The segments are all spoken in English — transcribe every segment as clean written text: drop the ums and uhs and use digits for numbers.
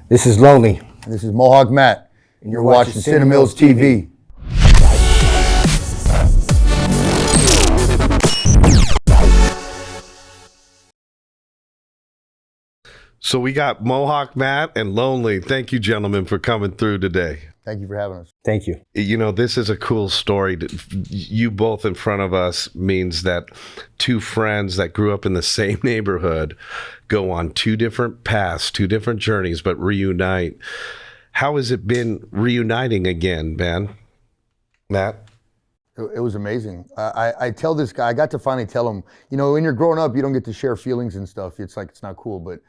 This is Lonely. And this is Mohawk Matt. And you're watching Cinemills TV. So we got Mohawk Matt and Lonely. Thank you, gentlemen, for coming through today. Thank you for having us. Thank you. You know, this is a cool story. You both in front of us means that two friends that grew up in the same neighborhood go on two different paths, two different journeys, but reunite. How has it been reuniting again, man? Matt? It was amazing. I tell this guy, I got to finally tell him, you know, when you're growing up, you don't get to share feelings and stuff. It's like, it's not cool, but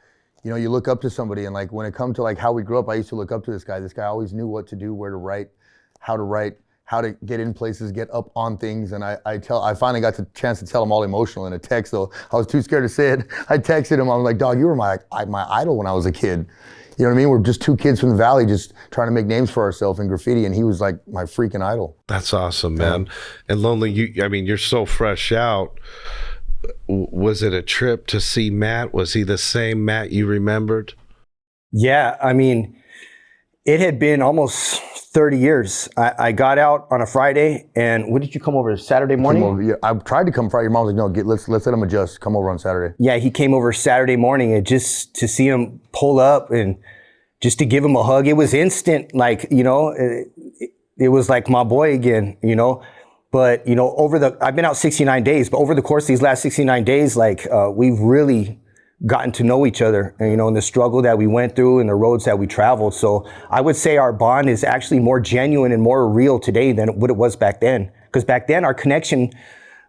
you know, you look up to somebody, and like when it comes to like how we grew up, I used to look up to this guy. This guy always knew what to do, where to write, how to get in places, get up on things. And I finally got the chance to tell him all emotional in a text, though I was too scared to say it. I texted him, I was like, dog, you were my idol when I was a kid. You know what I mean? We're just two kids from the valley just trying to make names for ourselves in graffiti, and he was like my freaking idol. That's awesome, man. And Lonely, you're so fresh out. Was it a trip to see Matt? Was he the same Matt you remembered? Yeah, I mean, it had been almost 30 years. I got out on a Friday, and when did you come over? Saturday morning? Yeah, I tried to come Friday. Your mom was like, no, let's let him adjust. Come over on Saturday. Yeah, he came over Saturday morning, and just to see him pull up and just to give him a hug, it was instant. Like, you know, it was like my boy again, you know. But, you know, I've been out 69 days, but over the course of these last 69 days, like, we've really gotten to know each other, and, you know, and the struggle that we went through and the roads that we traveled. So I would say our bond is actually more genuine and more real today than what it was back then. Because back then, our connection,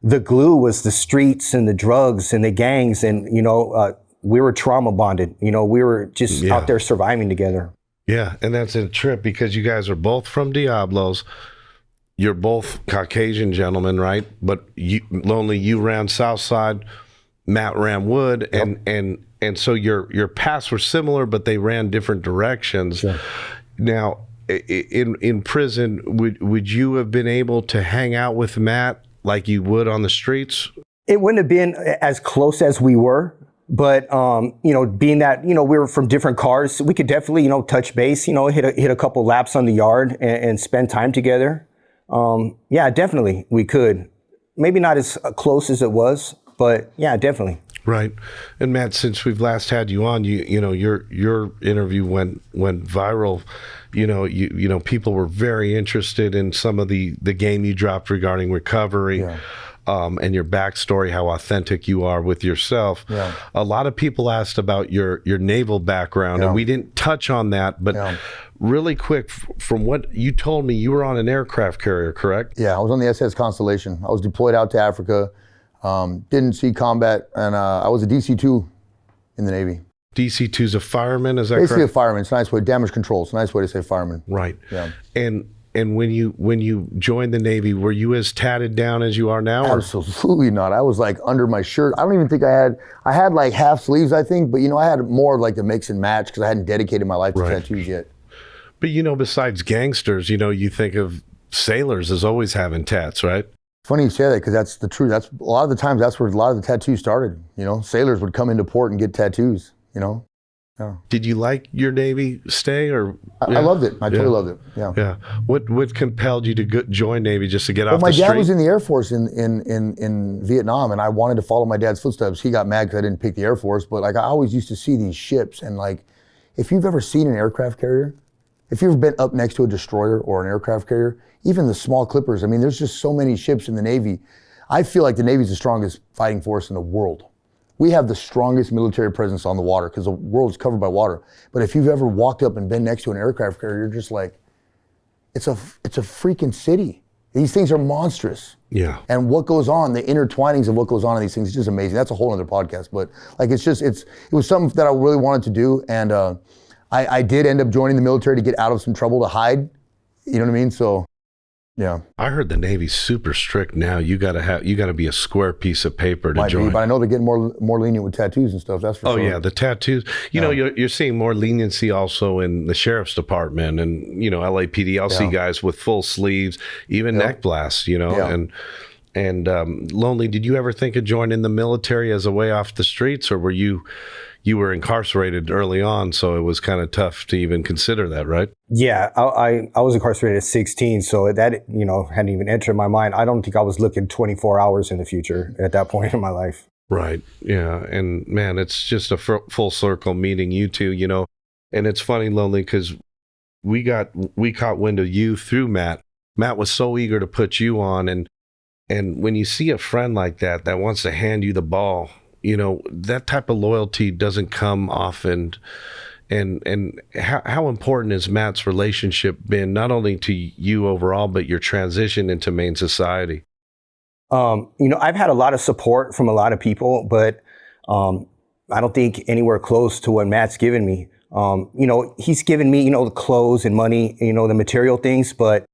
the glue was the streets and the drugs and the gangs, and, you know, we were trauma bonded. You know, we were just out there surviving together. Yeah, and that's a trip because you guys are both from Diablos. You're both Caucasian gentlemen, right? But Lonely, you ran Southside, Matt ran Wood, and so your paths were similar, but they ran different directions. Sure. Now, in prison, would you have been able to hang out with Matt like you would on the streets? It wouldn't have been as close as we were, but you know, being that, you know, we were from different cars, we could definitely, you know, touch base, you know, hit a couple laps on the yard and spend time together. Yeah, definitely we could. Maybe not as close as it was, but yeah, definitely. Right. And Matt, since we've last had you on, you know, your interview went viral. You know, people were very interested in some of the game you dropped regarding recovery. Yeah. And your backstory, how authentic you are with yourself. Yeah. A lot of people asked about your naval background, and we didn't touch on that, but really quick, from what you told me, you were on an aircraft carrier, correct? Yeah, I was on the SS Constellation. I was deployed out to Africa, didn't see combat, and I was a DC-2 in the Navy. DC-2 is a fireman, is that basically correct? A fireman. It's a nice way, damage control. It's a nice way to say fireman. Right. Yeah. And when you joined the Navy, were you as tatted down as you are now? Absolutely not. I was like under my shirt. I don't even think I had like half sleeves, I think, but you know, I had more like the mix and match because I hadn't dedicated my life to tattoos yet. But you know, besides gangsters, you know, you think of sailors as always having tats, right? Funny you say that because that's the truth. That's a lot of the times that's where a lot of the tattoos started. You know, sailors would come into port and get tattoos, you know? Yeah. Did you like your Navy stay, or? I loved it. I totally loved it. Yeah. Yeah. What compelled you to join Navy just to get off the street? My dad was in the Air Force in Vietnam, and I wanted to follow my dad's footsteps. He got mad because I didn't pick the Air Force, but like I always used to see these ships, and like, if you've ever seen an aircraft carrier, if you've ever been up next to a destroyer or an aircraft carrier, even the small clippers, I mean, there's just so many ships in the Navy. I feel like the Navy's the strongest fighting force in the world. We have the strongest military presence on the water because the world is covered by water. But if you've ever walked up and been next to an aircraft carrier, you're just like, it's a freaking city. These things are monstrous. Yeah. And what goes on, the intertwinings of what goes on in these things is just amazing. That's a whole other podcast. But like, it was something that I really wanted to do. And I did end up joining the military to get out of some trouble to hide. You know what I mean? So, yeah. I heard the Navy's super strict now. You gotta be a square piece of paper to join. But I know they're getting more lenient with tattoos and stuff. That's for sure. Oh yeah, the tattoos. You know, you're seeing more leniency also in the sheriff's department and, you know, LAPD. I'll see guys with full sleeves, even neck blasts. You know, and And Lonely, did you ever think of joining the military as a way off the streets, or were you were incarcerated early on, so it was kind of tough to even consider that, right? Yeah, I was incarcerated at 16, so that, hadn't even entered my mind. I don't think I was looking 24 hours in the future at that point in my life. Right. Yeah. And man, it's just a full circle meeting you two, and it's funny, Lonely, because we caught wind of you through Matt. Matt was so eager to put you on, and when you see a friend like that wants to hand you the ball, that type of loyalty doesn't come often. And how important has Matt's relationship been, not only to you overall, but your transition into Maine society? I've had a lot of support from a lot of people, but I don't think anywhere close to what Matt's given me. He's given me, the clothes and money, the material things, but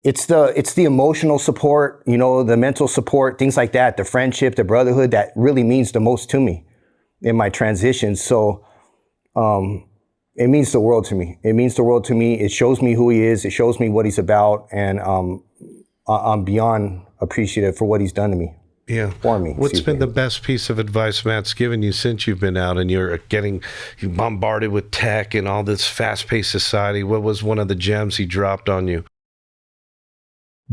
it's the emotional support, the mental support, things like that, the friendship, the brotherhood that really means the most to me in my transition. So it means the world to me. It means the world to me. It shows me who he is. It shows me what he's about. And I'm beyond appreciative for what he's done to me. Yeah. For me. What's been the best piece of advice Matt's given you since you've been out and you're bombarded with tech and all this fast-paced society? What was one of the gems he dropped on you?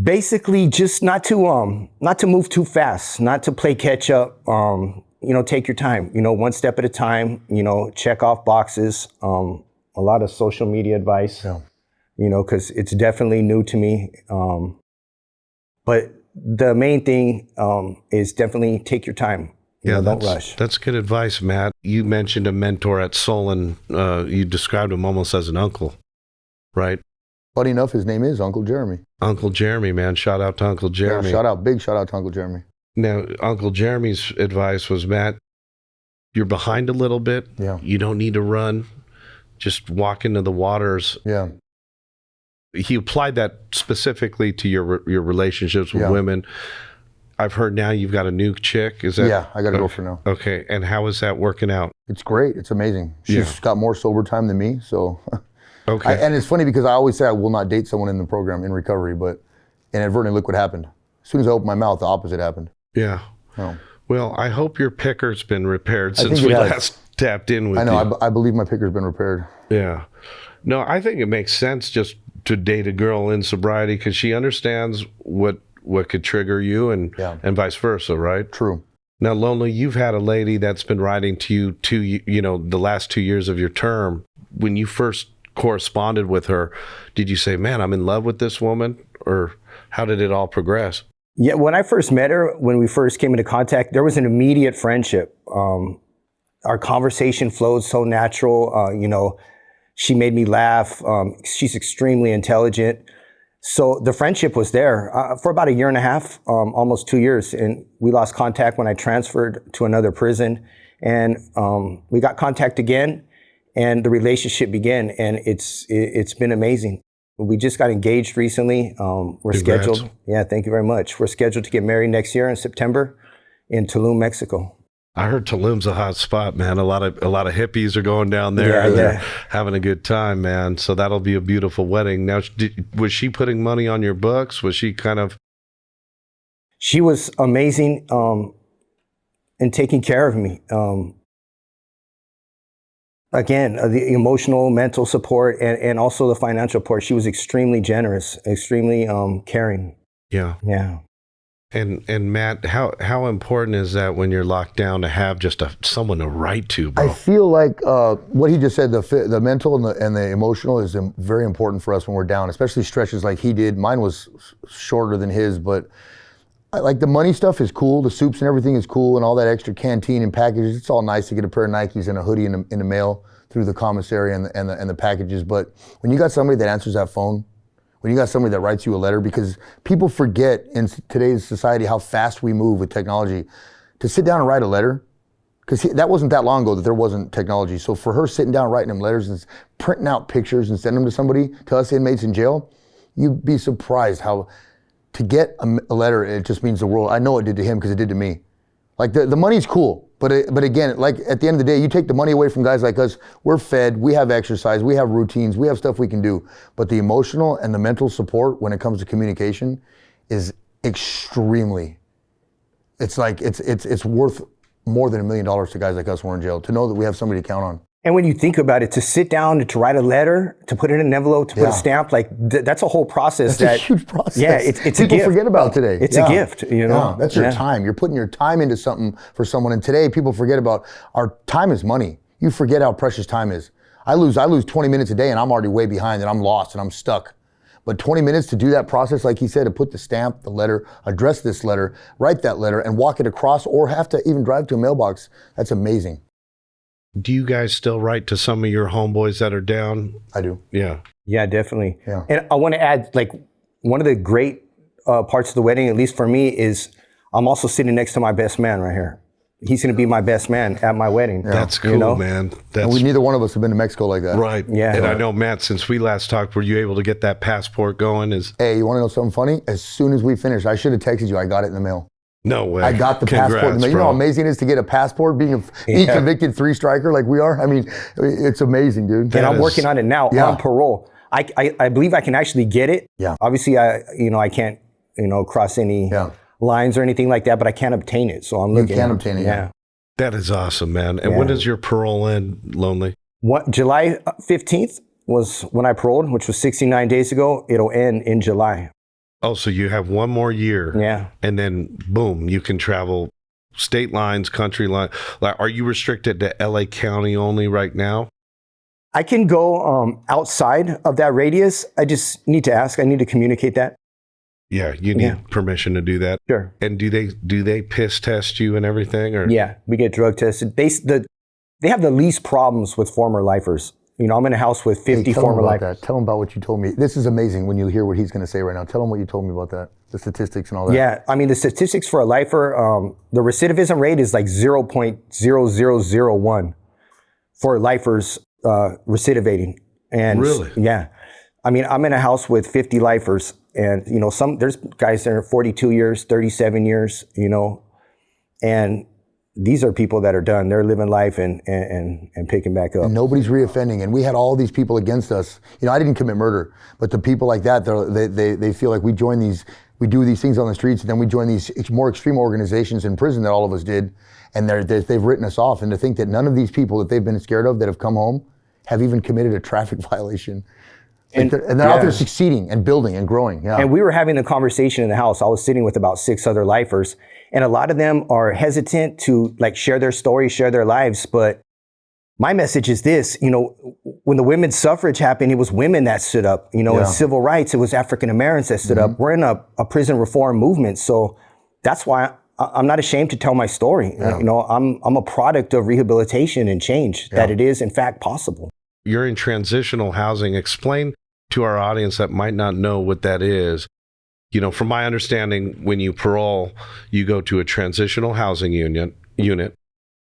Basically, just not to move too fast, not to play catch up. Take your time. One step at a time. Check off boxes. A lot of social media advice. Yeah. Because it's definitely new to me. But the main thing is definitely take your time. Don't rush. That's good advice, Matt. You mentioned a mentor at Sol, and you described him almost as an uncle, right? Funny enough, his name is Uncle Jeremy. Uncle Jeremy, man. Shout out to Uncle Jeremy. Yeah, big shout out to Uncle Jeremy. Now, Uncle Jeremy's advice was, Matt, you're behind a little bit. Yeah. You don't need to run. Just walk into the waters. Yeah. He applied that specifically to your relationships with women. I've heard now you've got a new chick. Is that? Yeah, I got a girlfriend now. Okay. And how is that working out? It's great. It's amazing. She's got more sober time than me, so... Okay. And it's funny because I always say I will not date someone in the program in recovery, but inadvertently look what happened. As soon as I opened my mouth, the opposite happened. Yeah. Oh. Well, I hope your picker's been repaired since we last tapped in with you. I know. I believe my picker's been repaired. Yeah. No, I think it makes sense just to date a girl in sobriety because she understands what could trigger you and vice versa, right? True. Now, Lonely, you've had a lady that's been writing to you the last 2 years of your term. When you first corresponded with her, did you say, man, I'm in love with this woman? Or how did it all progress? Yeah, when I first met her, when we first came into contact, there was an immediate friendship. Our conversation flowed so natural. She made me laugh. She's extremely intelligent. So the friendship was there for about 1.5 years, almost 2 years. And we lost contact when I transferred to another prison. And we got contact again. And the relationship began, and it's been amazing. We just got engaged recently. We're scheduled. Yeah, thank you very much. We're scheduled to get married next year in September in Tulum, Mexico. I heard Tulum's a hot spot, man. A lot of hippies are going down there. Yeah, they're having a good time, man. So that'll be a beautiful wedding. Now, was she putting money on your books? Was she kind of? She was amazing in taking care of me. Again, the emotional, mental support, and also the financial support. She was extremely generous, extremely caring. Yeah. Yeah. And Matt, how important is that when you're locked down to have just someone to write to, bro? I feel like what he just said, the mental and the emotional is very important for us when we're down, especially stretches like he did. Mine was shorter than his, but like the money stuff is cool. The soups and everything is cool, and all that extra canteen and packages. It's all nice to get a pair of Nikes and a hoodie in the mail through the commissary and the packages. But when you got somebody that answers that phone, when you got somebody that writes you a letter, because people forget in today's society how fast we move with technology, to sit down and write a letter, because that wasn't that long ago that there wasn't technology. So for her sitting down writing them letters and printing out pictures and sending them to somebody, to us inmates in jail, you'd be surprised how to get a letter, it just means the world. I know it did to him because it did to me. Like the money's cool, but again, like at the end of the day, you take the money away from guys like us, we're fed, we have exercise, we have routines, we have stuff we can do. But the emotional and the mental support when it comes to communication is extremely. It's like, it's worth more than $1 million to guys like us who are in jail, to know that we have somebody to count on. And when you think about it, to sit down, to write a letter, to put it in an envelope, to put a stamp, like that's a whole process. That's a huge process. Yeah, it's a People gift. forget about today. It's a gift, you know. Yeah, that's your time. You're putting your time into something for someone. And today, people forget about our time is money. You forget how precious time is. I lose 20 minutes a day, and I'm already way behind, and I'm lost, and I'm stuck. But 20 minutes to do that process, like he said, to put the stamp, the letter, address this letter, write that letter, and walk it across, or have to even drive to a mailbox, that's amazing. Do you guys still write to some of your homeboys that are down? I do. Yeah. Yeah, definitely. Yeah. And I want to add, like, one of the great parts of the wedding, at least for me, is I'm also sitting next to my best man right here. He's going to be my best man at my wedding. Yeah. That's cool, you know? man. And neither one of us have been to Mexico like that. Right. Yeah. And I Right. know, Matt, since we last talked, were you able to get that passport going? Hey, you want to know something funny? As soon as we finished, I should have texted you. I got it in the mail. No way. I got the passport in the mail. You know how amazing it is to get a passport, being a convicted 3-striker like we are? I mean, it's amazing, dude. And I'm working on it now on parole. I believe I can actually get it. Yeah. Obviously, I can't, cross any lines or anything like that, but I can't obtain it. So I'm looking. You can obtain it, yeah. That is awesome, man. And when does your parole end, Lonely? July 15th was when I paroled, which was 69 days ago. It'll end in July. Oh, so you have one more year. Yeah. And then, boom, you can travel state lines, country line. Like, are you restricted to LA County only right now? I can go outside of that radius. I just need to ask. I need to communicate that. Yeah, you need permission to do that. Sure. And do they piss test you and everything? Or Yeah, we get drug tested. They have the least problems with former lifers. I'm in a house with 50 former lifers. Tell him about what you told me. This is amazing when you hear what he's going to say right now. Tell him what you told me about that, the statistics and all that. Yeah, I mean, the statistics for a lifer, the recidivism rate is like 0.0001 for lifers recidivating. And really? Yeah. I mean, I'm in a house with 50 lifers, and there's guys that are 42 years, 37 years, and these are people that are done. They're living life and picking back up. And nobody's reoffending, and we had all these people against us. I didn't commit murder, but the people like that, they feel like we do these things on the streets, and then we join these more extreme organizations in prison that all of us did, and they've written us off. And to think that none of these people that they've been scared of that have come home have even committed a traffic violation. And they're out there succeeding and building and growing. Yeah. And we were having a conversation in the house. I was sitting with about 6 other lifers, and a lot of them are hesitant to share their stories, share their lives. But my message is this, when the women's suffrage happened, it was women that stood up. In civil rights, it was African Americans that stood up. We're in a prison reform movement. So that's why I'm not ashamed to tell my story. Yeah. I'm a product of rehabilitation and change, that it is in fact possible. You're in transitional housing. Explain to our audience that might not know what that is. From my understanding, when you parole, you go to a transitional housing unit,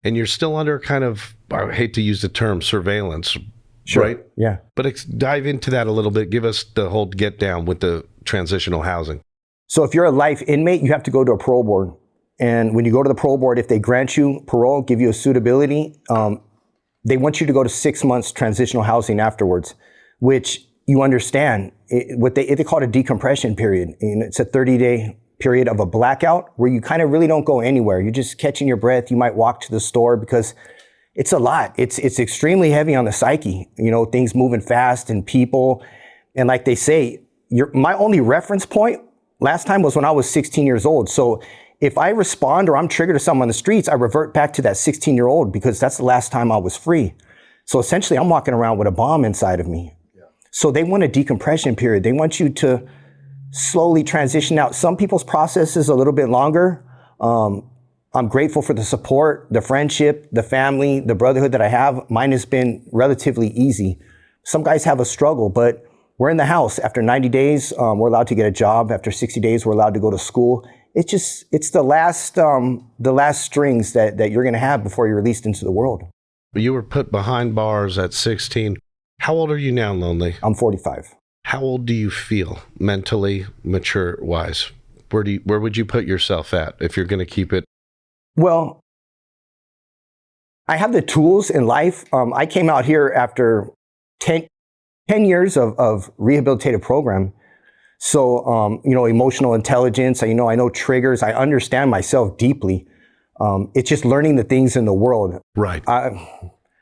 and you're still under kind of, I hate to use the term, surveillance, Sure. right? Yeah. But dive into that a little bit. Give us the whole get down with the transitional housing. So if you're a life inmate, you have to go to a parole board. And when you go to the parole board, if they grant you parole, give you a suitability, they want you to go to 6 months transitional housing afterwards, which you understand what they call it a decompression period. It's a 30-day period of a blackout where you kind of really don't go anywhere. You're just catching your breath. You might walk to the store because it's a lot. It's extremely heavy on the psyche. Things moving fast and people. And like they say, my only reference point last time was when I was 16 years old. So if I respond or I'm triggered to someone on the streets, I revert back to that 16-year-old because that's the last time I was free. So essentially, I'm walking around with a bomb inside of me. Yeah. So they want a decompression period. They want you to slowly transition out. Some people's process is a little bit longer. I'm grateful for the support, the friendship, the family, the brotherhood that I have. Mine has been relatively easy. Some guys have a struggle, but we're in the house. After 90 days, we're allowed to get a job. After 60 days, we're allowed to go to school. It's the last strings that you're going to have before you're released into the world. You were put behind bars at 16. How old are you now, Lonely? I'm 45. How old do you feel mentally, mature-wise? Where would you put yourself at if you're going to keep it? Well, I have the tools in life. I came out here after 10 years of rehabilitative program. So, emotional intelligence, I know triggers. I understand myself deeply. It's just learning the things in the world. Right.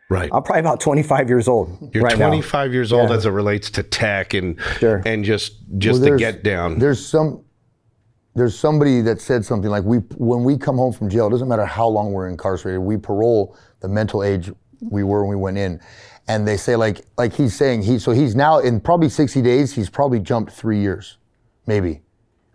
Right. I'm probably about 25 years old. You're right 25 now. years old as it relates to tech and just the get down. There's somebody that said something like, when we come home from jail, it doesn't matter how long we're incarcerated, we parole the mental age we were when we went in. And they say like he's saying, he's now in probably 60 days, he's probably jumped 3 years, maybe,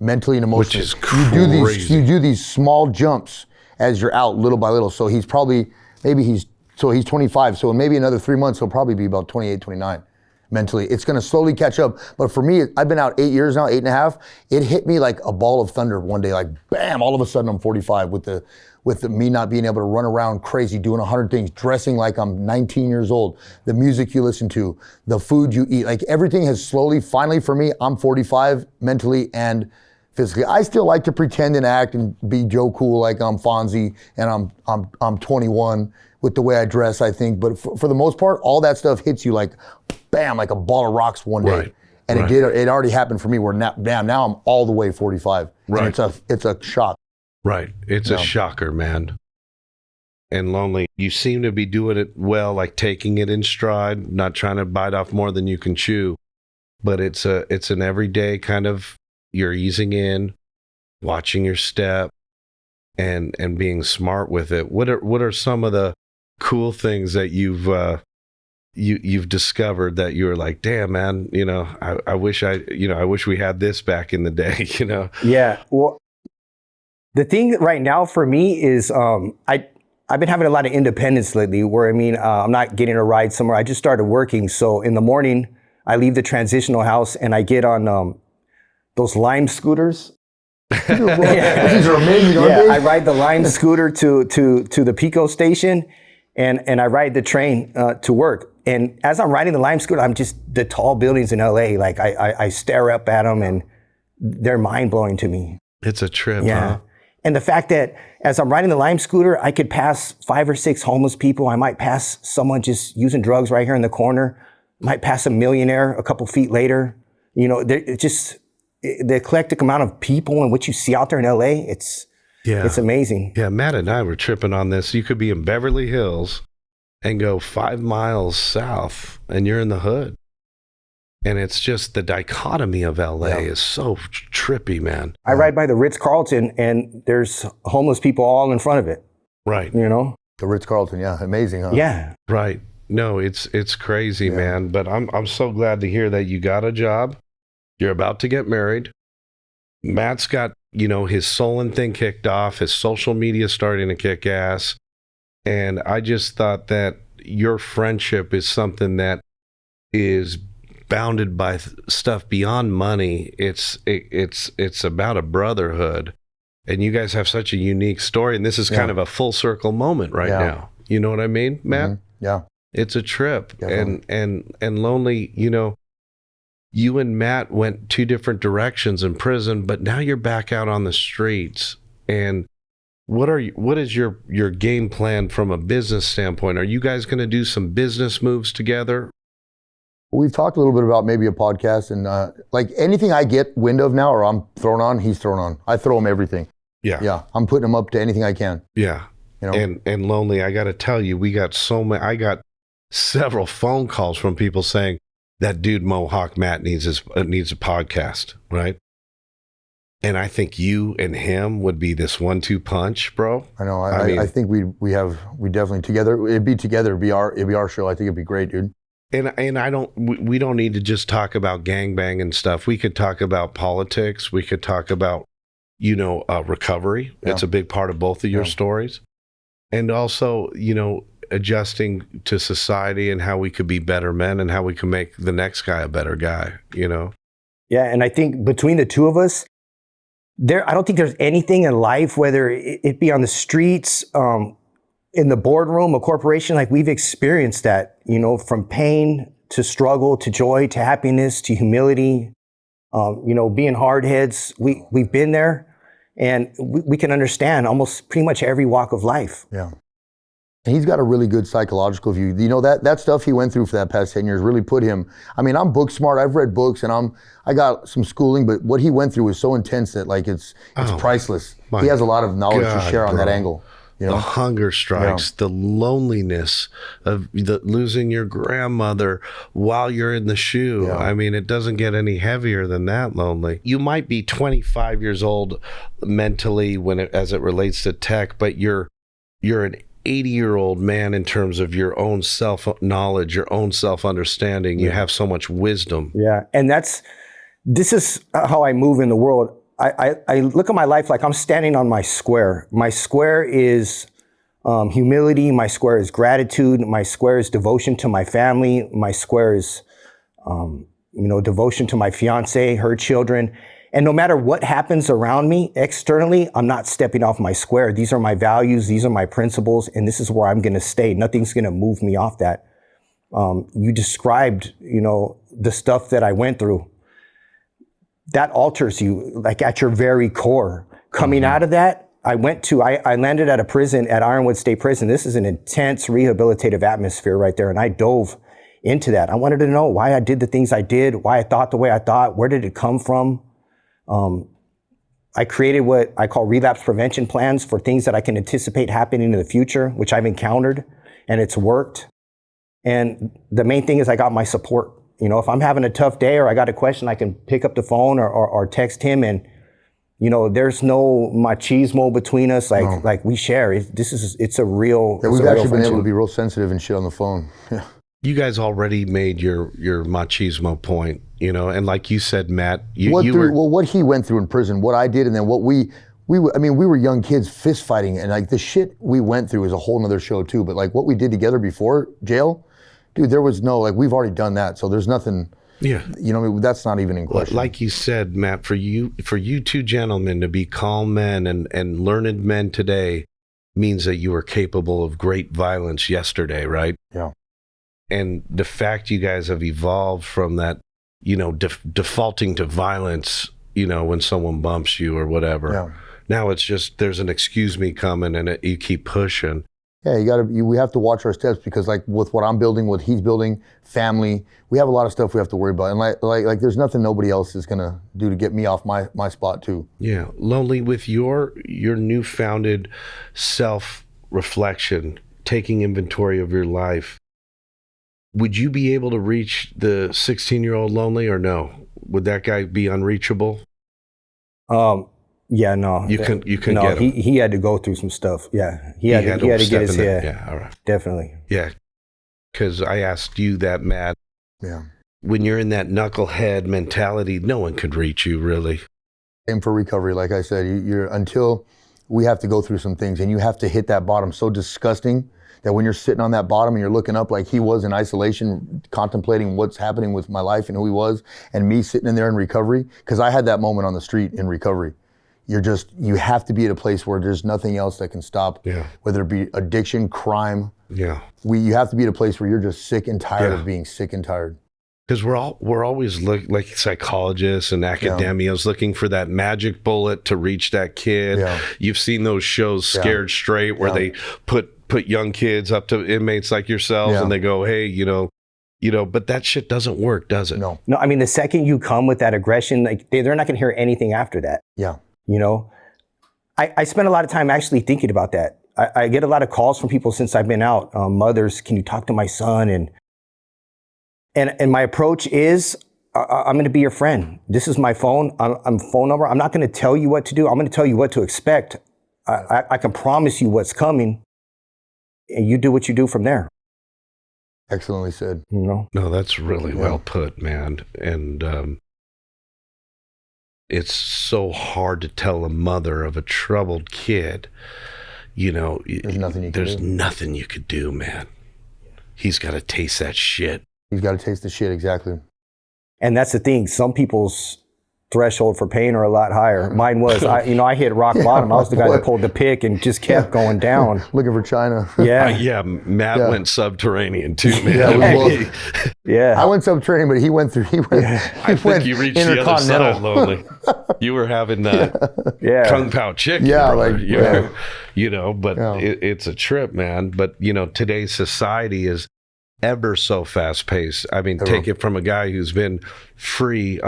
mentally and emotionally. Which is crazy. You do these small jumps as you're out little by little. So he's 25. So in maybe another 3 months, he'll probably be about 28, 29 mentally. It's going to slowly catch up. But for me, I've been out 8 years now, 8.5. It hit me like a ball of thunder one day, like bam, all of a sudden I'm 45 with me not being able to run around crazy, doing 100 things, dressing like I'm 19 years old, the music you listen to, the food you eat, like everything has slowly, finally for me, I'm 45 mentally and physically. I still like to pretend and act and be Joe Cool like I'm Fonzie and I'm 21 with the way I dress, I think. But for the most part, all that stuff hits you like, bam, like a ball of rocks one day. Right. And it already happened for me where now I'm all the way 45. Right. And it's a shock. Right. It's a shocker, man. And Lonely, you seem to be doing it well, like taking it in stride, not trying to bite off more than you can chew. But it's an everyday kind of, you're easing in, watching your step, and being smart with it. What are some of the cool things that you've discovered that you're like, damn, man, I wish we had this back in the day, Yeah. Well, the thing right now for me is I've been having a lot of independence lately where, I'm not getting a ride somewhere. I just started working. So in the morning, I leave the transitional house and I get on those Lime scooters. These are amazing, aren't they? I ride the Lime scooter to the Pico station and I ride the train to work. And as I'm riding the Lime scooter, I'm just the tall buildings in LA. Like I stare up at them and they're mind blowing to me. It's a trip, yeah. huh? And the fact that as I'm riding the Lime scooter, I could pass 5 or 6 homeless people. I might pass someone just using drugs right here in the corner. Might pass a millionaire a couple feet later. It's just the eclectic amount of people and what you see out there in LA. It's amazing. Yeah, Matt and I were tripping on this. You could be in Beverly Hills and go 5 miles south and you're in the hood. And it's just the dichotomy of LA is so trippy, man. I ride by the Ritz-Carlton and there's homeless people all in front of it. Right. The Ritz-Carlton, amazing, huh? Yeah. Right. No, it's crazy, man. But I'm so glad to hear that you got a job. You're about to get married. Matt's got, his Solon thing kicked off. His social media starting to kick ass. And I just thought that your friendship is something that is bounded by stuff beyond money. It's about a brotherhood, and you guys have such a unique story. And this is kind of a full circle moment right now. You know what I mean, Matt? Mm-hmm. Yeah, it's a trip. Definitely. And Lonely. You and Matt went 2 different directions in prison, but now you're back out on the streets. And what is your game plan from a business standpoint? Are you guys going to do some business moves together? We've talked a little bit about maybe a podcast and like anything I get wind of now or I'm thrown on, he's thrown on. I throw him everything. Yeah. Yeah. I'm putting him up to anything I can. Yeah. And Lonely, I got to tell you, I got several phone calls from people saying that dude Mohawk Matt needs a podcast, right? And I think you and him would be this 1-2 punch, bro. I know. I think we definitely together. It'd be our show. I think it'd be great, dude. And we don't need to just talk about gangbang and stuff. We could talk about politics. We could talk about, recovery. Yeah. It's a big part of both of your stories. And also, adjusting to society and how we could be better men and how we can make the next guy a better guy, Yeah. And I think between the two of us, I don't think there's anything in life, whether it be on the streets, in the boardroom, a corporation, like we've experienced that, from pain to struggle to joy to happiness to humility, being hard heads. We've been there and we can understand almost pretty much every walk of life. Yeah. And he's got a really good psychological view. You know, that stuff he went through for that past 10 years really put him, I mean, I'm book smart, I've read books and I got some schooling, but what he went through was so intense that like it's priceless. He has a lot of knowledge to share on that angle. You know? The hunger strikes, the loneliness of losing your grandmother while you're in the shoe. Yeah. I mean, it doesn't get any heavier than that lonely. You might be 25 years old mentally as it relates to tech, but you're an 80-year-old man in terms of your own self-knowledge, your own self-understanding. You have so much wisdom. Yeah, and this is how I move in the world. I look at my life like I'm standing on my square. My square is humility. My square is gratitude. My square is devotion to my family. My square is, devotion to my fiance, her children. And no matter what happens around me externally, I'm not stepping off my square. These are my values. These are my principles. And this is where I'm going to stay. Nothing's going to move me off that. You described, the stuff that I went through. That alters you, like at your very core. Coming out of that, I landed at a prison at Ironwood State Prison. This is an intense rehabilitative atmosphere right there. And I dove into that. I wanted to know why I did the things I did, why I thought the way I thought, where did it come from? I created what I call relapse prevention plans for things that I can anticipate happening in the future, which I've encountered, and it's worked. And the main thing is I got my support. If I'm having a tough day or I got a question, I can pick up the phone or text him, and there's no machismo between us. Like we share. It's a real. Yeah, we've actually been able to be real sensitive and shit on the phone. Yeah. You guys already made your machismo point, and like you said, Matt, what he went through in prison, what I did, and then what we were young kids fist fighting, and like the shit we went through is a whole nother show too. But like what we did together before jail, dude, there was no, like, we've already done that, so there's nothing. Yeah, that's not even in question. Like you said, Matt, for you two gentlemen to be calm men and learned men today means that you were capable of great violence yesterday, right? Yeah. And the fact you guys have evolved from that, defaulting to violence, when someone bumps you or whatever. Yeah. Now it's just, there's an excuse me coming and you keep pushing. Yeah, we have to watch our steps because like with what I'm building, what he's building, family, we have a lot of stuff we have to worry about. And like there's nothing nobody else is gonna do to get me off my spot too. Yeah, Lonely, with your newfounded self-reflection, taking inventory of your life, would you be able to reach the 16-year-old Lonely or no? Would that guy be unreachable? Yeah, no. You can no, get him. He had to go through some stuff. Yeah, he had to get his head. Yeah, all right. Definitely. Yeah, because I asked you that, Matt. Yeah. When you're in that knucklehead mentality, no one could reach you, really. And for recovery, like I said, until we have to go through some things, and you have to hit that bottom so disgusting that when you're sitting on that bottom and you're looking up like he was in isolation, contemplating what's happening with my life and who he was, and me sitting in there in recovery, because I had that moment on the street in recovery. You have to be at a place where there's nothing else that can stop, whether it be addiction, crime. Yeah. You have to be at a place where you're just sick and tired of being sick and tired. Because we're always like psychologists and academios looking for that magic bullet to reach that kid. Yeah. You've seen those shows, Scared Straight, where they put young kids up to inmates like yourselves and they go, hey, but that shit doesn't work, does it? No. I mean, the second you come with that aggression, like they're not going to hear anything after that. Yeah. I spend a lot of time actually thinking about that. I get a lot of calls from people since I've been out. Mothers, can you talk to my son? And my approach is, I'm going to be your friend. This is my phone. I'm phone number. I'm not going to tell you what to do. I'm going to tell you what to expect. I can promise you what's coming, and you do what you do from there. Excellently said. No, that's really well put, man. And it's so hard to tell a mother of a troubled kid, there's nothing you could do, man. He's got to taste that shit. He's got to taste the shit, exactly. And that's the thing. Some people's threshold for pain are a lot higher. Mine was, I hit rock bottom. I was the guy that pulled the pick and just kept going down. Looking for China. Yeah. Matt went subterranean too, man. Yeah, we both. Yeah. I went subterranean, but he went through. I think you reached the other side, Lonely. You were having Kung Pao chicken, brother. It's a trip, man. But today's society is ever so fast paced. I mean, take it from a guy who's been free,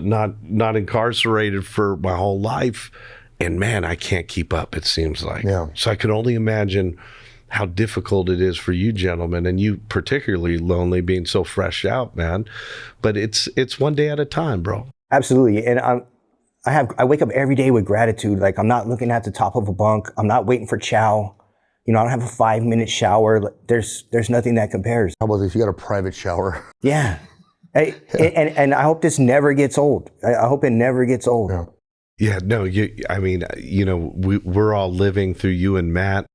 not incarcerated for my whole life, and man, I can't keep up. It seems like. Yeah. So I could only imagine how difficult it is for you gentlemen, and you particularly, Lonely, being so fresh out, man. But it's one day at a time, bro. Absolutely, and I wake up every day with gratitude. Like, I'm not looking at the top of a bunk. I'm not waiting for chow. I don't have a 5-minute shower. There's nothing that compares. How about this? You got a private shower. Yeah. And I hope this never gets old. I hope it never gets old. Yeah, no, we're all living through you and Matt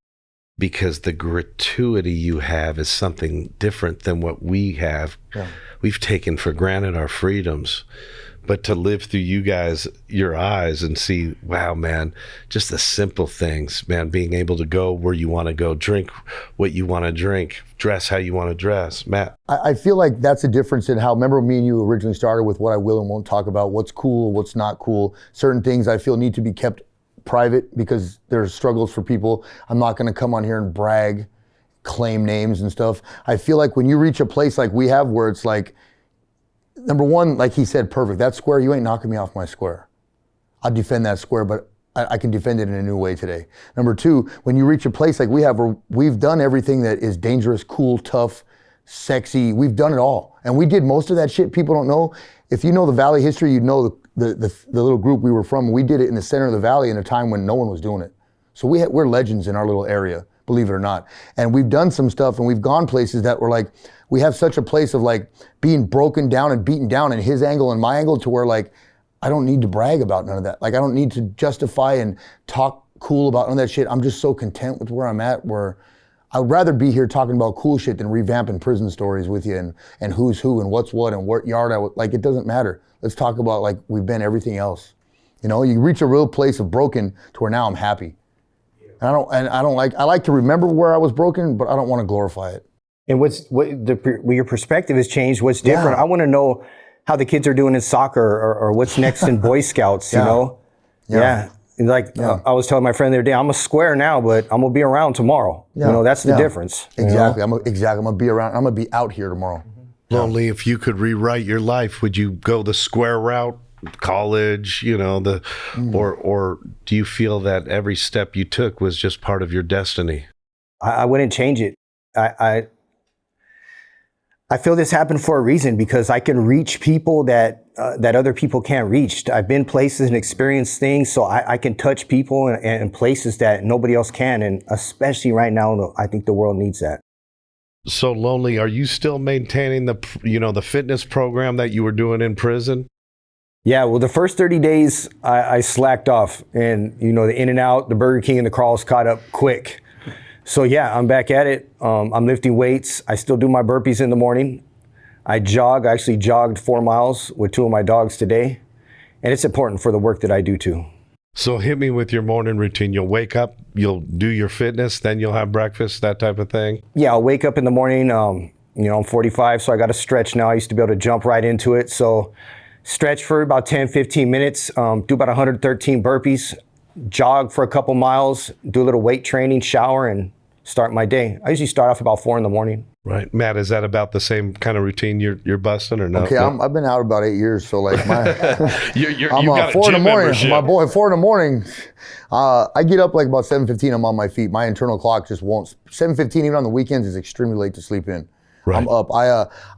because the gratuity you have is something different than what we have. Yeah. We've taken for granted our freedoms. But to live through you guys, your eyes, and see, wow, man, just the simple things, man, being able to go where you want to go, drink what you want to drink, dress how you want to dress. Matt? I feel like that's a difference in how, remember me and you originally started with what I will and won't talk about, what's cool, what's not cool. Certain things I feel need to be kept private because there's struggles for people. I'm not going to come on here and brag, claim names and stuff. I feel like when you reach a place like we have where it's like, number one, like he said, perfect. That square, you ain't knocking me off my square. I'll defend that square, but I can defend it in a new way today. Number two, when you reach a place like we have where we've done everything that is dangerous, cool, tough, sexy, we've done it all. And we did most of that shit people don't know. If you know the Valley history, you'd know the little group we were from. We did it in the center of the Valley in a time when no one was doing it. So we're legends in our little area, believe it or not. And we've done some stuff and we've gone places that were like, we have such a place of like being broken down and beaten down in his angle and my angle to where like, I don't need to brag about none of that. Like I don't need to justify and talk cool about none of that shit. I'm just so content with where I'm at where I'd rather be here talking about cool shit than revamping prison stories with you and who's who and what's what and what yard like it doesn't matter. Let's talk about like we've been everything else. You reach a real place of broken to where now I'm happy. And I like to remember where I was broken, but I don't want to glorify it. And your perspective has changed. What's different? I want to know how the kids are doing in soccer or what's next in Boy Scouts, you know? Yeah. I was telling my friend the other day, I'm a square now, but I'm going to be around tomorrow. Yeah. That's the difference. Exactly. I'm going to be around. I'm going to be out here tomorrow. Lonely, if you could rewrite your life, would you go the square route? College, or do you feel that every step you took was just part of your destiny? I wouldn't change it. I feel this happened for a reason because I can reach people that other people can't reach. I've been places and experienced things, so I can touch people in places that nobody else can, and especially right now, I think the world needs that. So Lonely, are you still maintaining the fitness program that you were doing in prison? Yeah, well, the first 30 days I slacked off, and the In-N-Out, the Burger King, and the Crawls caught up quick. So yeah, I'm back at it. I'm lifting weights. I still do my burpees in the morning. I jog. I actually jogged 4 miles with 2 of my dogs today, and it's important for the work that I do too. So hit me with your morning routine. You'll wake up, you'll do your fitness, then you'll have breakfast, that type of thing? Yeah, I'll wake up in the morning. I'm 45, so I got to stretch now. I used to be able to jump right into it. So stretch for about 10, 15 minutes, do about 113 burpees, jog for a couple miles, do a little weight training, shower, and start my day. I usually start off about 4 in the morning. Right. Matt, is that about the same kind of routine you're busting or no? Okay, I've been out about 8 years, so like my I'm got 4 in the morning. Membership. My boy, 4 in the morning. I get up like about 7:15. I'm on my feet. My internal clock just won't. 7:15 even on the weekends is extremely late to sleep in. Right. I'm up.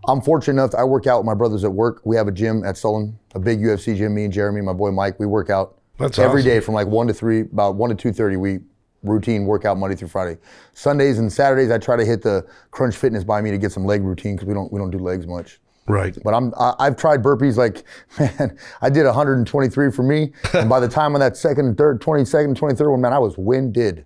I'm fortunate enough. I work out with my brothers at work. We have a gym at Solon, a big UFC gym. Me and Jeremy, my boy Mike, we work out every day from like 1 to 3, about 1 to 2:30 week. Routine workout Monday through Friday. Sundays and Saturdays I try to hit the Crunch Fitness by me to get some leg routine because we don't do legs much. Right. But I've tried burpees like, man, I did 123 for me, and by the time on that second and third, 22nd and 23rd one, man, I was winded.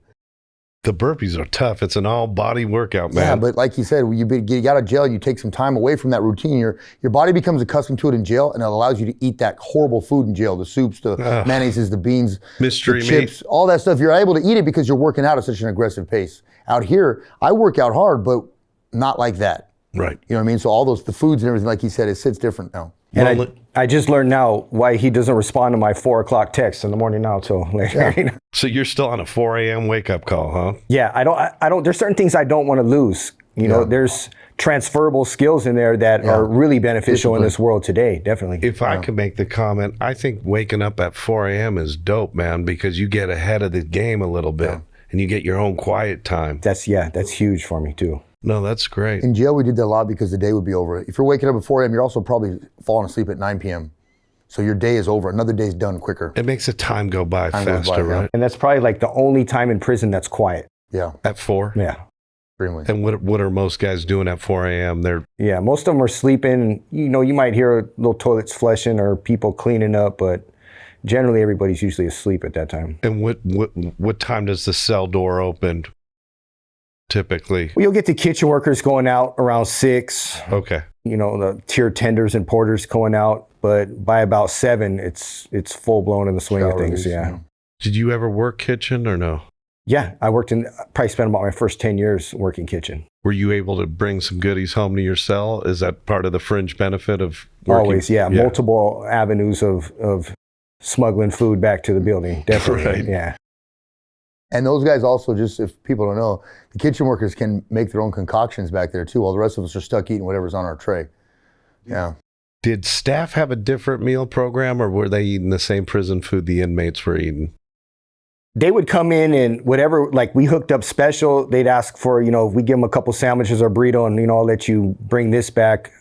The burpees are tough. It's an all body workout, man. Yeah, but like you said, when you get out of jail, you take some time away from that routine. Your body becomes accustomed to it in jail, and it allows you to eat that horrible food in jail: the soups, the mayonnaises, the beans, mystery the chips, all that stuff. You're able to eat it because you're working out at such an aggressive pace. Out here, I work out hard, but not like that. Right. You know what I mean? So all the foods and everything, like he said, it sits different now. And I just learned now why he doesn't respond to my 4 o'clock text in the morning now till later. You know? So you're still on a 4 a.m. wake up call, huh? Yeah, I don't. There's certain things I don't want to lose. You know, there's transferable skills in there that are really beneficial in this world today. Definitely. If I could make the comment, I think waking up at 4 a.m. is dope, man, because you get ahead of the game a little bit and you get your own quiet time. That's huge for me too. No, that's great. In jail, we did that a lot because the day would be over. If you're waking up at 4 a.m., you're also probably falling asleep at 9 p.m. So your day is over. Another day's done quicker. It makes the time go by faster, right? And that's probably like the only time in prison that's quiet. Yeah. At 4? Yeah. Extremely. And what are most guys doing at 4 a.m.? Most of them are sleeping. You know, you might hear little toilets flushing or people cleaning up, but generally everybody's usually asleep at that time. And what time does the cell door open? Typically, well, you'll get the kitchen workers going out around 6. Okay. You know, the tier tenders and porters going out, but by about 7, it's full blown in the swing of things. Yeah. Did you ever work kitchen or no? Yeah, I probably spent about my first 10 years working kitchen. Were you able to bring some goodies home to your cell? Is that part of the fringe benefit of working? Always, yeah. Multiple avenues of smuggling food back to the building. Definitely, right. Yeah. And those guys also, just if people don't know, the kitchen workers can make their own concoctions back there too, while the rest of us are stuck eating whatever's on our tray. Yeah. Did staff have a different meal program, or were they eating the same prison food the inmates were eating? They would come in and whatever, like we hooked up special, they'd ask for, you know, if we give them a couple sandwiches or burrito and, you know, I'll let you bring this back.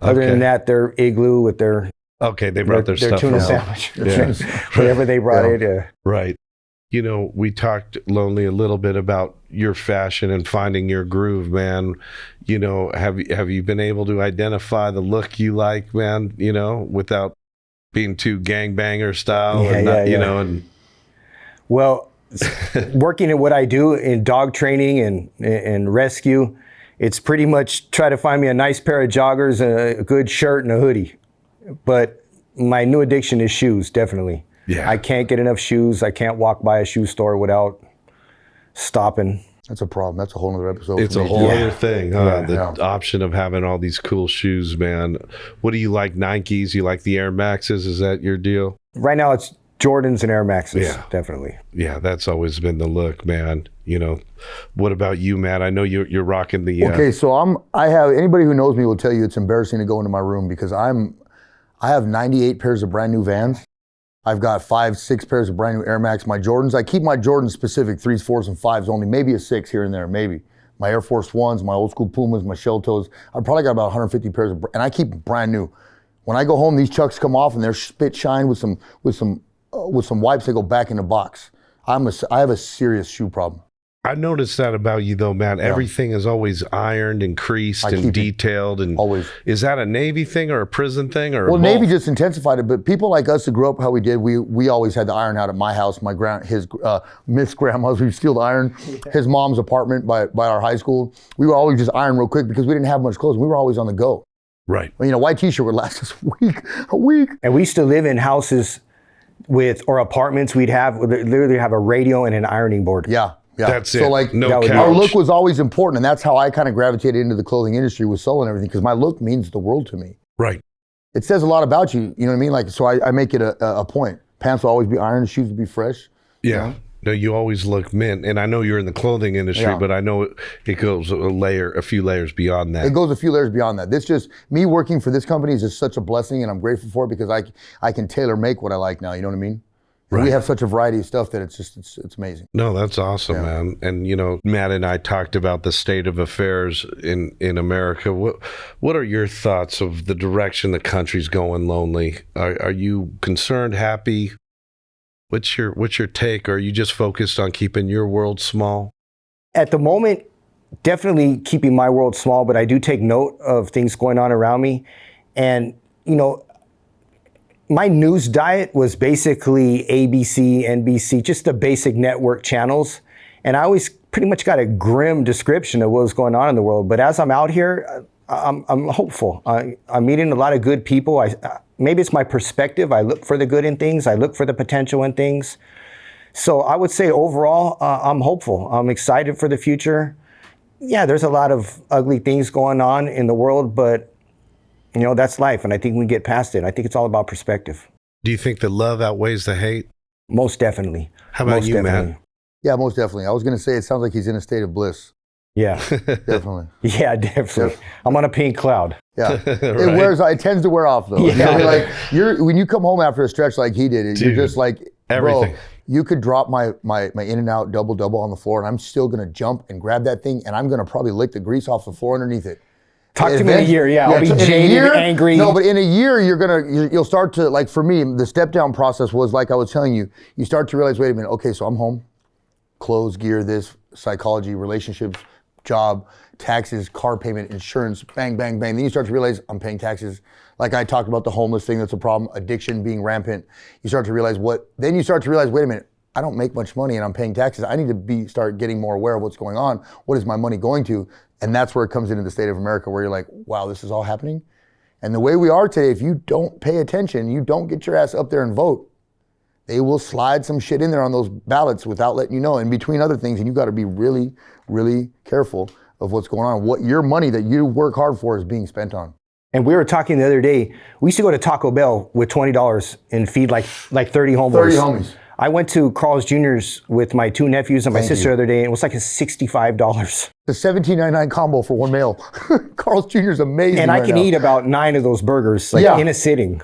Other than that, their igloo with their... Okay, they brought their stuff tuna sandwich. Whatever they brought it. Right. You know, we talked, Lonely, a little bit about your fashion and finding your groove, man. You know, have you been able to identify the look you like, man, you know, without being too gangbanger style? You know, and... Well, working in what I do in dog training and rescue, it's pretty much try to find me a nice pair of joggers, a good shirt, and a hoodie. But my new addiction is shoes, definitely. Yeah. I can't get enough shoes. I can't walk by a shoe store without stopping. That's a problem. That's a whole other episode. It's a whole other thing, huh? The option of having all these cool shoes, man. What do you like? Nikes? You like the Air Maxes? Is that your deal? Right now it's Jordans and Air Maxes, definitely. Yeah, that's always been the look, man. You know, what about you, Matt? I know you're rocking the... Okay, so I have, anybody who knows me will tell you it's embarrassing to go into my room because I have 98 pairs of brand new Vans. I've got 5, 6 pairs of brand new Air Max. My Jordans, I keep my Jordans specific, 3s, 4s, and 5s only, maybe a 6 here and there, maybe. My Air Force Ones, my old school Pumas, my shell toes. I've probably got about 150 pairs of, and I keep brand new. When I go home, these chucks come off and they're spit shine with some wipes. They go back in the box. I have a serious shoe problem. I noticed that about you though, Matt. Everything is always ironed and creased and detailed. And always. Is that a Navy thing or a prison thing or? Well, Navy just intensified it, but people like us who grew up how we did, we always had the iron out at my house. His Miss grandma's, we steal the iron. His mom's apartment by our high school. We would always just iron real quick because we didn't have much clothes. We were always on the go. Right. Well, you know, white t-shirt would last us a week. And we used to live in houses or apartments. We'd literally have a radio and an ironing board. Yeah. Yeah. That's it. So like our look was always important, and that's how I kind of gravitated into the clothing industry with Sol and everything, because my look means the world to me. Right. It says a lot about you, you know what I mean? Like, so I make it a point. Pants will always be ironed, shoes will be fresh. Yeah. You know? No, you always look mint, and I know you're in the clothing industry, but I know it goes a few layers beyond that. It goes a few layers beyond that. This just, me working for this company is just such a blessing, and I'm grateful for it because I can tailor make what I like now, you know what I mean? Right. We have such a variety of stuff that it's amazing. No, that's awesome, man. And you know, Matt and I talked about the state of affairs in America. What are your thoughts of the direction the country's going, Lonely? Are you concerned, happy? What's your take? Or are you just focused on keeping your world small? At the moment, definitely keeping my world small, but I do take note of things going on around me. And, you know, my news diet was basically ABC, NBC, just the basic network channels. And I always pretty much got a grim description of what's going on in the world. But as I'm out here, I'm hopeful. I'm meeting a lot of good people. Maybe it's my perspective. I look for the good in things. I look for the potential in things. So I would say overall, I'm hopeful. I'm excited for the future. Yeah, there's a lot of ugly things going on in the world, but you know, that's life. And I think we get past it. I think it's all about perspective. Do you think that love outweighs the hate? Most definitely. How about Most you, definitely. Matt? Yeah, most definitely. I was going to say, it sounds like he's in a state of bliss. Yeah. Definitely. Yeah, definitely. I'm on a pink cloud. Yeah. Right. It tends to wear off though. Yeah. Like when you come home after a stretch like he did, you're just like, everything. bro, you could drop my In-N-Out double on the floor and I'm still going to jump and grab that thing and I'm going to probably lick the grease off the floor underneath it. Talk to me in a year, yeah. I'll be jaded, angry. No, but in a year, you'll start to, like for me, the step down process was like I was telling you, you start to realize, wait a minute, okay, so I'm home, clothes, gear, this, psychology, relationships, job, taxes, car payment, insurance, bang, bang, bang. Then you start to realize I'm paying taxes. Like I talked about the homeless thing, that's a problem, addiction being rampant. You start to realize wait a minute, I don't make much money and I'm paying taxes. I need to start getting more aware of what's going on. What is my money going to? And that's where it comes into the state of America where you're like, wow, this is all happening. And the way we are today, if you don't pay attention, you don't get your ass up there and vote, they will slide some shit in there on those ballots without letting you know, in between other things. And you got to be really, really careful of what's going on, what your money that you work hard for is being spent on. And we were talking the other day, we used to go to Taco Bell with $20 and feed like 30 homeboys. 30 homies. I went to Carl's Jr.'s with my 2 nephews and my sister the other day, and it was like $65. The $17.99 combo for one meal. Carl's Jr. is amazing. And I can eat about 9 of those burgers in a sitting.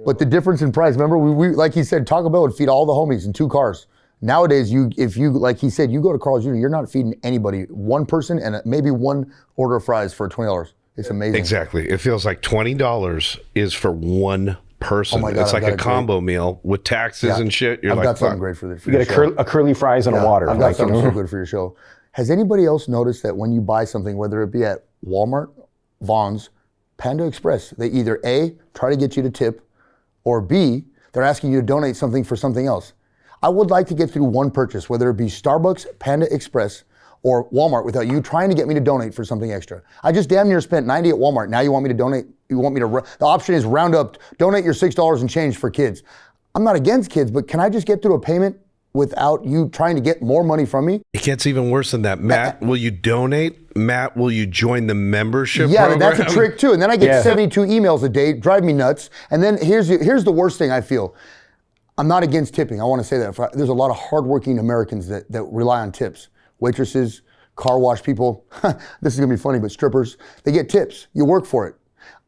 But the difference in price, remember, we like he said, Taco Bell would feed all the homies in 2 cars. Nowadays, if you, like he said, you go to Carl's Jr., you're not feeding anybody, one person and maybe one order of fries for $20. It's amazing. Exactly. It feels like $20 is for one person. Oh my God, it's like a combo meal with taxes and shit. You're I've like, got something fuck. great for You get a curly fries and a water. I've got something so good for your show. Has anybody else noticed that when you buy something, whether it be at Walmart, Vons, Panda Express, they either A, try to get you to tip, or B, they're asking you to donate something for something else. I would like to get through one purchase, whether it be Starbucks, Panda Express, or Walmart, without you trying to get me to donate for something extra. I just damn near spent $90 at Walmart. Now you want me to donate? You want me to, the option is round up, donate your $6 and change for kids. I'm not against kids, but can I just get through a payment without you trying to get more money from me? It gets even worse than that. Matt, will you donate? Matt, will you join the membership Yeah, program? that's a trick too. And then I get 72 emails a day, drive me nuts. And then here's the worst thing I feel. I'm not against tipping. I want to say that. There's a lot of hardworking Americans that rely on tips. Waitresses, car wash people. This is going to be funny, but strippers, they get tips. You work for it.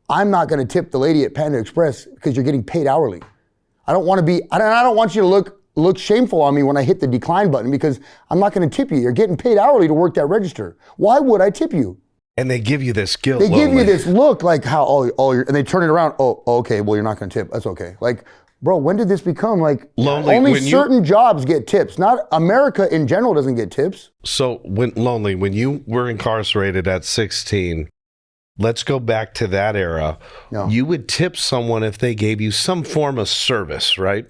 I'm not going to tip the lady at Panda Express because you're getting paid hourly. I don't want to be, I don't want you to look shameful on me when I hit the decline button because I'm not going to tip you. You're getting paid hourly to work that register. Why would I tip you? And they give you this guilt. They give you this look like how, and they turn it around. Oh, okay, well, you're not going to tip. That's okay. Like, bro, when did this become like Lonely, only certain jobs get tips? Not America in general doesn't get tips. So when you were incarcerated at 16, let's go back to that era. No. You would tip someone if they gave you some form of service, right?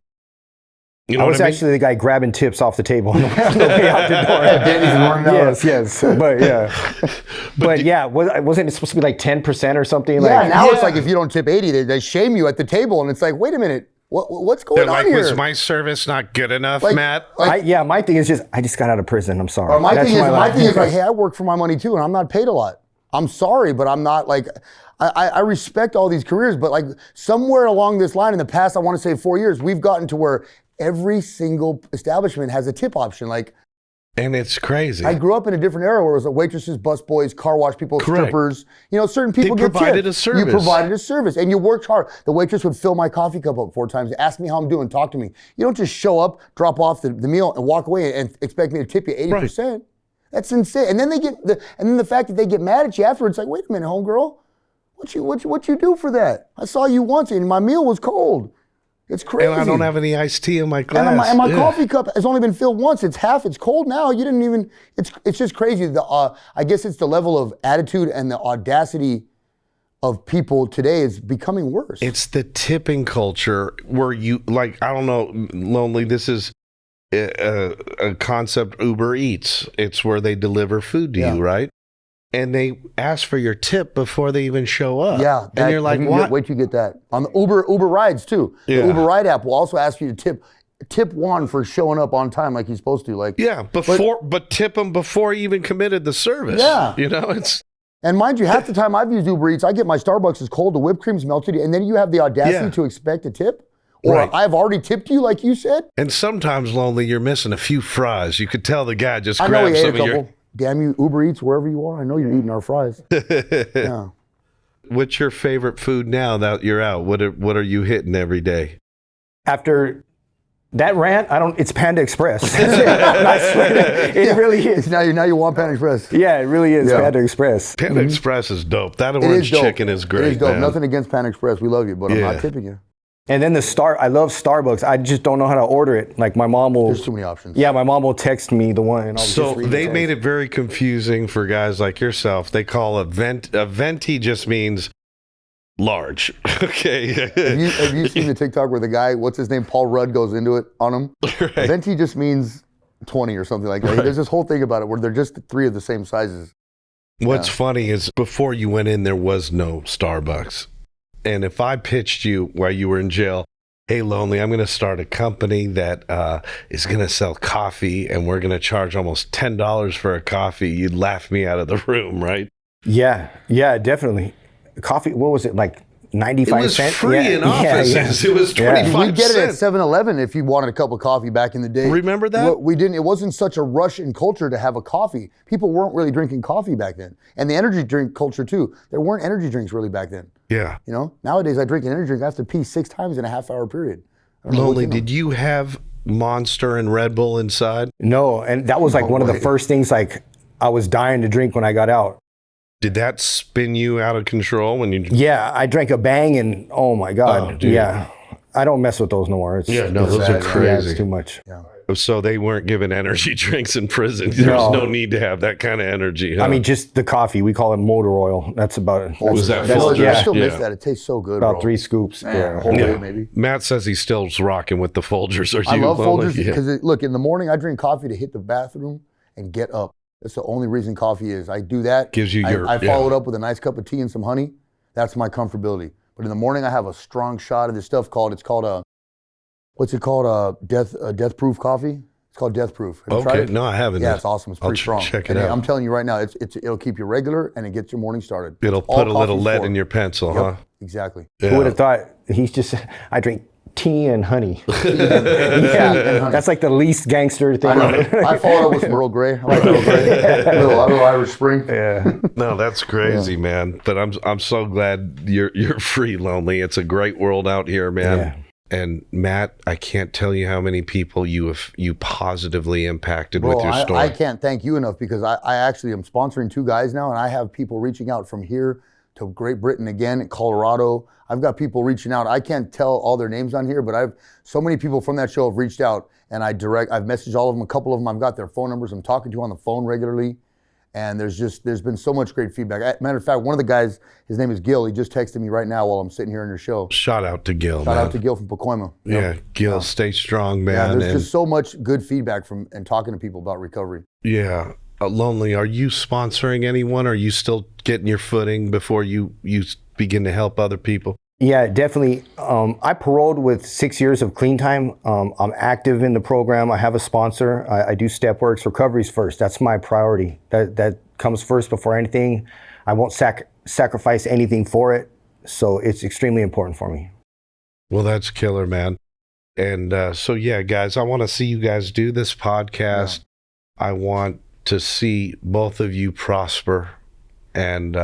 You know I was what I mean? actually the guy grabbing tips off the table on the way out the door. Yes. But yeah. But yeah, wasn't it supposed to be like 10% or something? Yeah, like, now it's like if you don't tip 80, they shame you at the table. And it's like, wait a minute, what's going They're on like, here? was my service not good enough, Like- Matt? my thing is just, I just got out of prison. I'm sorry. Or my That's thing is life. like, hey, I work for my money too, and I'm not paid a lot. I'm sorry, but I'm not like, I respect all these careers, but like somewhere along this line in the past, I want to say 4 years, we've gotten to where every single establishment has a tip option. Like, And it's crazy. I grew up in a different era where it was like waitresses, busboys, car wash people, Correct. strippers. You know, certain people They get provided tips. a service. You provided a service, and you worked hard. The waitress would fill my coffee cup up 4 times, ask me how I'm doing, talk to me. You don't just show up, drop off the meal, and walk away and expect me to tip you 80%. That's insane. And then the fact that they get mad at you afterwards, like, wait a minute, homegirl, what you do for that? I saw you once, and my meal was cold. It's crazy. And I don't have any iced tea in my glass. And my coffee cup has only been filled once. It's half. It's cold now. You didn't even. It's just crazy. I guess it's the level of attitude and the audacity of people today is becoming worse. It's the tipping culture where you, like, I don't know, Lonely, this is a concept Uber Eats. It's where they deliver food to you, right? And they ask for your tip before they even show up. Yeah. And you're like, what? Wait till you get that. On the Uber rides too. Yeah. The Uber ride app will also ask you to tip one for showing up on time like he's supposed to. Like, yeah, but tip them before you even committed the service. Yeah. You know, it's... And mind you, half the time I've used Uber Eats, I get my Starbucks is cold, the whipped cream's melted, and then you have the audacity to expect a tip? Or I've already tipped you, like you said? And sometimes, Lonely, you're missing a few fries. You could tell the guy just I know grabbed he ate some a of your... couple. Damn you, Uber Eats, wherever you are, I know you're eating our fries. Yeah. What's your favorite food now that you're out? What are you hitting every day? After that rant, it's Panda Express. I swear, it really is. Now you want Panda Express. Yeah, it really is Panda Express. Panda Express is dope. That orange chicken is great. It is dope. Man. Nothing against Panda Express. We love you, but I'm not tipping you. And then I love Starbucks. I just don't know how to order it. Like my mom will. There's too many options. Yeah, my mom will text me the one. And I'll So just read they the made text. it very confusing for guys like yourself. They call a venti just means large. Okay. Have you seen the TikTok where the guy, what's his name, Paul Rudd goes into it on him? Right. Venti just means 20 or something like that. There's this whole thing about it where they're just three of the same sizes. What's funny is before you went in, there was no Starbucks. And if I pitched you while you were in jail, hey, Lonely, I'm going to start a company that is going to sell coffee, and we're going to charge almost $10 for a coffee, you'd laugh me out of the room, right? Yeah, definitely. Coffee, what was it, like 95 cents? It was free in offices. It was 25 We'd get it at cents. 7-Eleven if you wanted a cup of coffee back in the day. Remember that? We didn't. It wasn't such a rush in culture to have a coffee. People weren't really drinking coffee back then. And the energy drink culture too. There weren't energy drinks really back then. Yeah. You know, nowadays I drink an energy drink, I have to pee 6 times in a half-hour period. Lonely, did you have Monster and Red Bull inside? No, and that was like one of the first things like I was dying to drink when I got out. Did that spin you out of control when you... Yeah, I drank a Bang and oh my God. Oh, dude. Yeah. I don't mess with those no more. those are Yeah, crazy. it's too much. Yeah. So they weren't given energy drinks in prison. There's no need to have that kind of energy. Huh? I mean, just the coffee. We call it motor oil. That's about it. Was that I Folgers? still miss Yeah. that. It tastes so good, About bro. 3 scoops. Man, a whole day, maybe. Matt says he still's rocking with the Folgers. Are I you love Lonely? Folgers because, look, in the morning I drink coffee to hit the bathroom and get up. That's the only reason coffee is. I do that. Gives you your... I follow it up with a nice cup of tea and some honey. That's my comfortability. But in the morning I have a strong shot of this stuff it's called what's it called? Death Proof coffee. It's called Death Proof. Have you tried it? No, I haven't. Yeah, it's awesome. It's pretty strong. Check it And out. I'm telling you right now, it'll keep you regular and it gets your morning started. It'll All put a little coffee's lead for. in your pencil, huh? Exactly. Who would have thought I drink tea and honey. Yeah, that's like the least gangster thing. I followed up with some Earl Grey. I like Earl Grey. little Irish Spring. Yeah. No, that's crazy, man. But I'm so glad you're free, Lonely. It's a great world out here, man. Yeah. And Matt, I can't tell you how many people you positively impacted with your story. I can't thank you enough because I actually am sponsoring 2 guys now, and I have people reaching out from here to Great Britain again, Colorado. I've got people reaching out. I can't tell all their names on here, but I've so many people from that show have reached out, and I've messaged all of them. A couple of them I've got their phone numbers. I'm talking to on the phone regularly. And there's been so much great feedback. Matter of fact, one of the guys, his name is Gil. He just texted me right now while I'm sitting here on your show. Shout out to Gil, Shout man. out to Gil from Pacoima. Yeah, Gil, stay strong, man. Yeah, there's and just so much good feedback from and talking to people about recovery. yeah, Lonely, are you sponsoring anyone? Are you still getting your footing before you begin to help other people? Yeah, definitely. I paroled with 6 years of clean time. I'm active in the program. I have a sponsor. I do step works. Recovery's first. That's my priority. That comes first before anything. I won't sacrifice anything for it. So it's extremely important for me. Well, that's killer, man. And so, yeah, guys, I want to see you guys do this podcast. Yeah. I want to see both of you prosper. And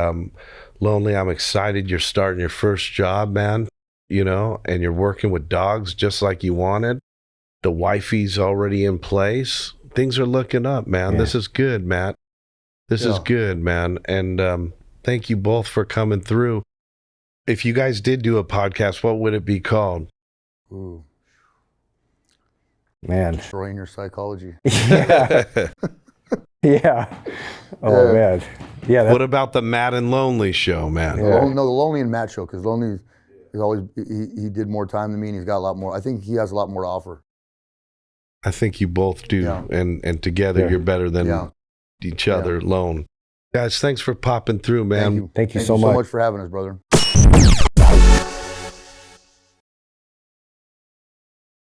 Lonely, I'm excited you're starting your first job, man, and you're working with dogs just like you wanted. The wifey's already in place. Things are looking up, man. Yeah. This is good, Matt. This is good, man. And thank you both for coming through. If you guys did do a podcast, what would it be called? Ooh. Man. Destroying your psychology. Yeah. Yeah. Oh, man. Yeah. What about the Matt and Lonely show, man? Yeah. No, the Lonely and Matt show, because Lonely is always, he did more time than me, and he's got a lot more. I think he has a lot more to offer. I think you both do. Yeah. And together you're better than each other alone. Guys, thanks for popping through, man. Thank you. Thank you Thank so you so much. much for having us, brother.